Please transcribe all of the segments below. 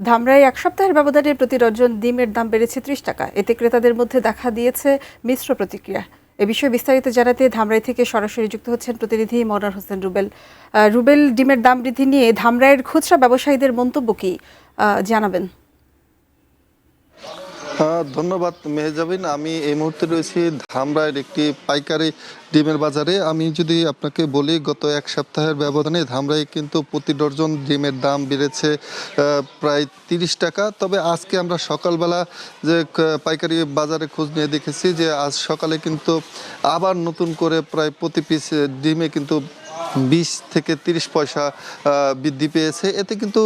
ধামরায় এক সপ্তাহের ব্যবধানে প্রতি ডজন ডিমের দাম বেড়েছে ৩০ টাকা। এতে ক্রেতাদের মধ্যে দেখা দিয়েছে মিশ্র প্রতিক্রিয়া। এ বিষয়ে বিস্তারিত জানাতে ধামরাই থেকে সরাসরি যুক্ত হচ্ছেন প্রতিনিধি মনোয়ার হোসেন রুবেল। রুবেল, ডিমের দাম বৃদ্ধি নিয়ে ধামরাইয়ের খুচরা ব্যবসায়ীদের মন্তব্য কি জানাবেন? ধন্যবাদ মেহজাবিন। আমি এই মুহূর্তে রয়েছি ধামরাইয়ের একটি পাইকারি ডিমের বাজারে। আমি যদি আপনাকে বলি, গত এক সপ্তাহের ব্যবধানে ধামরাই কিন্তু প্রতি ডজন ডিমের দাম বেড়েছে প্রায় ৩০ টাকা। তবে আজকে আমরা সকালবেলা যে পাইকারি বাজারে খোঁজ নিয়ে দেখেছি যে আজ সকালে কিন্তু আবার নতুন করে প্রায় প্রতি পিস ডিমে কিন্তু ২০ থেকে ৩০ পয়সা বৃদ্ধি পেয়েছে। এতে কিন্তু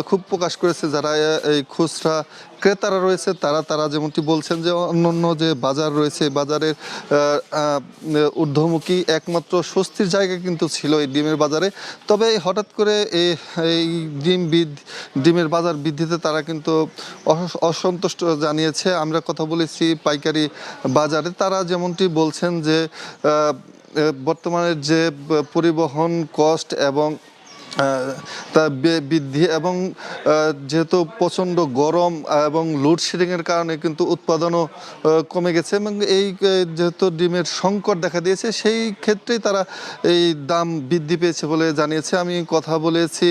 খুব প্রকাশ করেছে যারা এই খুচরা ক্রেতারা রয়েছে তারা যেমনটি বলছেন যে অন্যান্য যে বাজার রয়েছে বাজারের ঊর্ধ্বমুখী একমাত্র স্বস্তির জায়গা কিন্তু ছিল এই ডিমের বাজারে। তবে হঠাৎ করে এই ডিমের বাজার বৃদ্ধিতে তারা কিন্তু অসন্তুষ্ট জানিয়েছে। আমরা কথা বলেছি পাইকারি বাজারে, তারা যেমনটি বলছেন যে বর্তমানে যে পরিবহন কস্ট এবং তা বৃদ্ধি এবং যেহেতু প্রচণ্ড গরম এবং লোডশেডিংয়ের কারণে কিন্তু উৎপাদনও কমে গেছে এবং এই যেহেতু ডিমের সংকট দেখা দিয়েছে সেই ক্ষেত্রেই তারা এই দাম বৃদ্ধি পেয়েছে বলে জানিয়েছে। আমি কথা বলেছি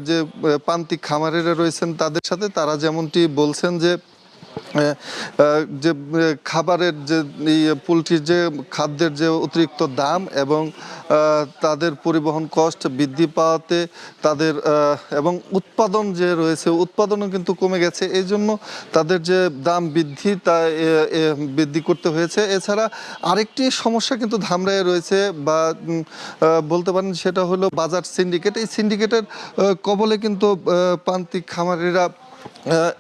যে প্রান্তিক খামারিরা রয়েছেন তাদের সাথে, তারা যেমনটি বলছেন যে খাবারের যে পোলট্রির যে খাদ্যের যে অতিরিক্ত দাম এবং তাদের পরিবহন কস্ট বৃদ্ধি পাওয়াতে তাদের এবং উৎপাদন যে রয়েছে উৎপাদনও কিন্তু কমে গেছে, এই জন্য তাদের যে দাম বৃদ্ধি তা বৃদ্ধি করতে হয়েছে। এছাড়া আরেকটি সমস্যা কিন্তু ধামরাইয়ে রয়েছে বা বলতে পারেন সেটা হলো বাজার সিন্ডিকেট। এই সিন্ডিকেটের কবলে কিন্তু প্রান্তিক খামারিরা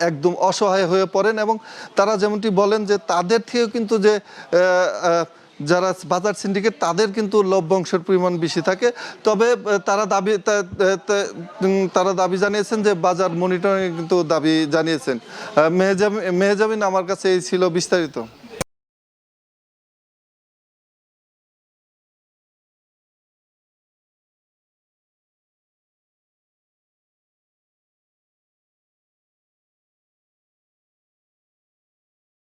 একদম অসহায় হয়ে পড়েন এবং তারা যেমনটি বলেন যে তাদের থেকেও কিন্তু যে যারা বাজার সিন্ডিকেট তাদের কিন্তু লভ্যাংশের পরিমাণ বেশি থাকে। তবে তারা দাবি জানিয়েছেন যে বাজার মনিটরিং কিন্তু দাবি জানিয়েছেন। মেহজাবিন, আমার কাছে এই ছিল বিস্তারিত।